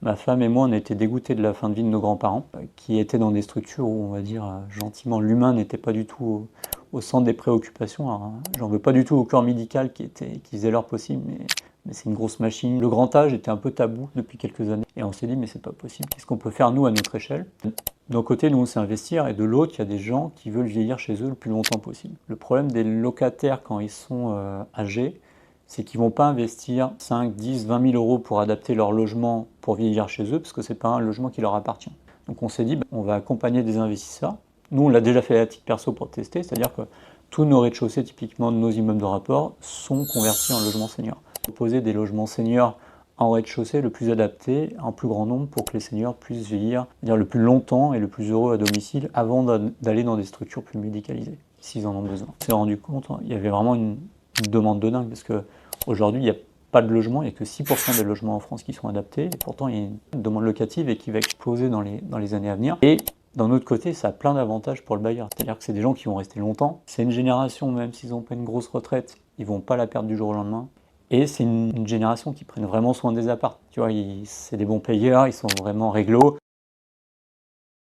Ma femme et moi, on a été dégoûtés de la fin de vie de nos grands-parents, qui étaient dans des structures où, on va dire, gentiment, l'humain n'était pas du tout au centre des préoccupations. Alors, hein, j'en veux pas du tout au corps médical qui faisait leur possible, mais c'est une grosse machine. Le grand âge était un peu tabou depuis quelques années. Et on s'est dit, mais c'est pas possible. Qu'est-ce qu'on peut faire, nous, à notre échelle? D'un côté, nous, c'est investir, et de l'autre, il y a des gens qui veulent vieillir chez eux le plus longtemps possible. Le problème des locataires quand ils sont âgés, c'est qu'ils ne vont pas investir 5, 10, 20 000 euros pour adapter leur logement pour vieillir chez eux, parce que ce n'est pas un logement qui leur appartient. Donc on s'est dit, on va accompagner des investisseurs. Nous, on l'a déjà fait à titre perso pour tester, c'est-à-dire que tous nos rez-de-chaussée, typiquement de nos immeubles de rapport, sont convertis en logements seniors. Proposer des logements seniors en rez-de-chaussée le plus adapté, en plus grand nombre, pour que les seniors puissent vieillir le plus longtemps et le plus heureux à domicile avant d'aller dans des structures plus médicalisées, s'ils en ont besoin. On s'est rendu compte, il y avait vraiment une demande de dingue, parce qu'aujourd'hui, il n'y a pas de logement, il n'y a que 6% des logements en France qui sont adaptés, et pourtant il y a une demande locative et qui va exploser dans les années à venir. Et d'un autre côté, ça a plein d'avantages pour le bailleur, c'est-à-dire que c'est des gens qui vont rester longtemps, c'est une génération, même s'ils n'ont pas une grosse retraite, ils ne vont pas la perdre du jour au lendemain. Et c'est une génération qui prennent vraiment soin des apparts. Tu vois, c'est des bons payeurs, ils sont vraiment réglo.